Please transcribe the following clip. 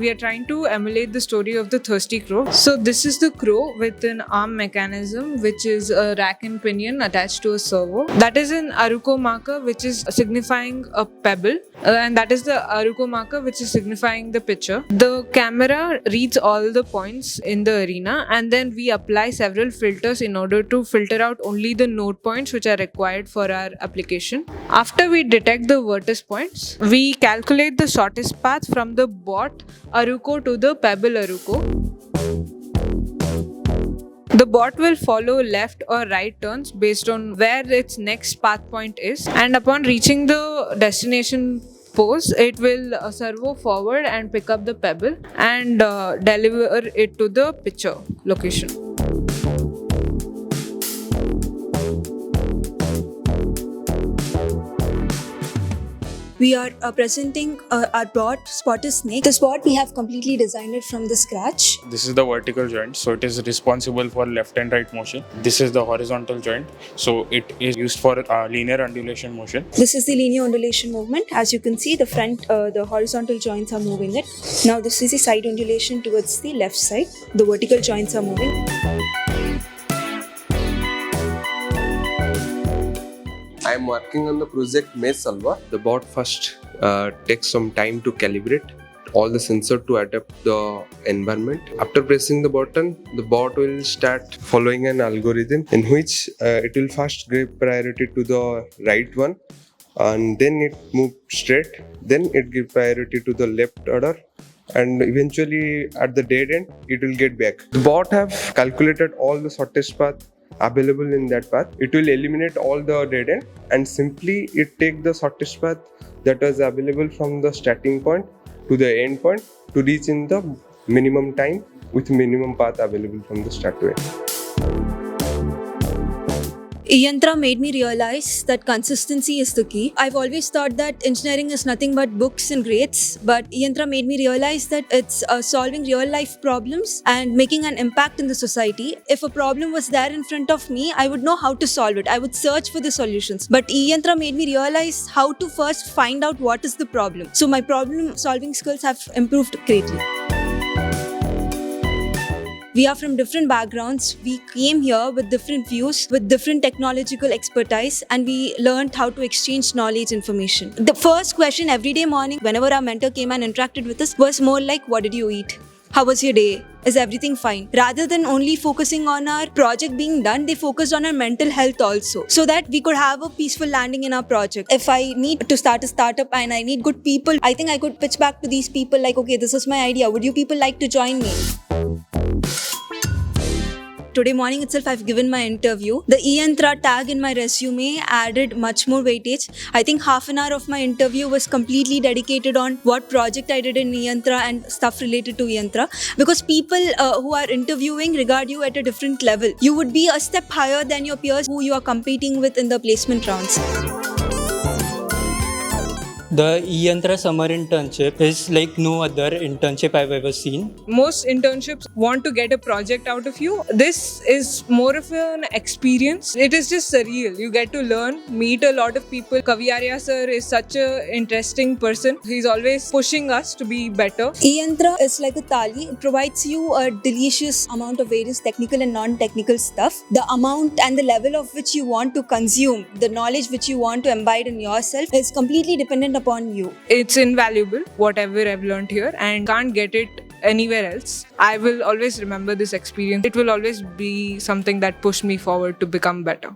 we are trying to emulate the story of the thirsty crow. So this is the crow with an arm mechanism, which is a rack and pinion attached to a servo. That is an Aruko marker, which is signifying a pebble, and that is the Aruko marker, which is signifying the pitcher. The camera reads all the points in the arena, and then we apply several filters in order to filter out only the node points which are required for our application. After we detect the vertex points, we calculate the shortest path from the bot Aruko to the pebble Aruko. The bot will follow left or right turns based on where its next path point is, and upon reaching the destination pose, it will servo forward and pick up the pebble and deliver it to the pitcher location. We are presenting our bot Spotter Snake. The spot we have completely designed it from the scratch. This is the vertical joint, so it is responsible for left and right motion. This is the horizontal joint, so it is used for linear undulation motion. This is the linear undulation movement. As you can see, the front, the horizontal joints are moving it. Now this is the side undulation towards the left side. The vertical joints are moving. I am working on the project Maze Solver. The bot first takes some time to calibrate all the sensor to adapt the environment. After pressing the button, the bot will start following an algorithm in which it will first give priority to the right one, and then it move straight. Then it give priority to the left order, and eventually at the dead end, it will get back. The bot have calculated all the shortest path available in that path. It will eliminate all the dead end and simply it take the shortest path that was available from the starting point to the end point to reach in the minimum time with minimum path available from the start to end. eYantra made me realize that consistency is the key. I've always thought that engineering is nothing but books and grades, but eYantra made me realize that it's solving real life problems and making an impact in the society. If a problem was there in front of me, I would know how to solve it. I would search for the solutions. But eYantra made me realize how to first find out what is the problem. So my problem solving skills have improved greatly. We are from different backgrounds. We came here with different views, with different technological expertise, and we learned how to exchange knowledge information. The first question every day morning, whenever our mentor came and interacted with us, was more like, what did you eat? How was your day? Is everything fine? Rather than only focusing on our project being done, they focused on our mental health also, so that we could have a peaceful landing in our project. If I need to start a startup and I need good people, I think I could pitch back to these people like, okay, this is my idea. Would you people like to join me? Today morning itself, I've given my interview. The eYantra tag in my resume added much more weightage. I think half an hour of my interview was completely dedicated on what project I did in eYantra and stuff related to eYantra. Because people who are interviewing regard you at a different level. You would be a step higher than your peers who you are competing with in the placement rounds. The eYantra summer internship is like no other internship I've ever seen. Most internships want to get a project out of you. This is more of an experience. It is just surreal. You get to learn, meet a lot of people. Kavi Arya sir is such an interesting person. He's always pushing us to be better. eYantra is like a thali. It provides you a delicious amount of various technical and non-technical stuff. The amount and the level of which you want to consume, the knowledge which you want to imbibe in yourself is completely dependent upon you. It's invaluable, whatever I've learned here, and can't get it anywhere else. I will always remember this experience. It will always be something that pushed me forward to become better.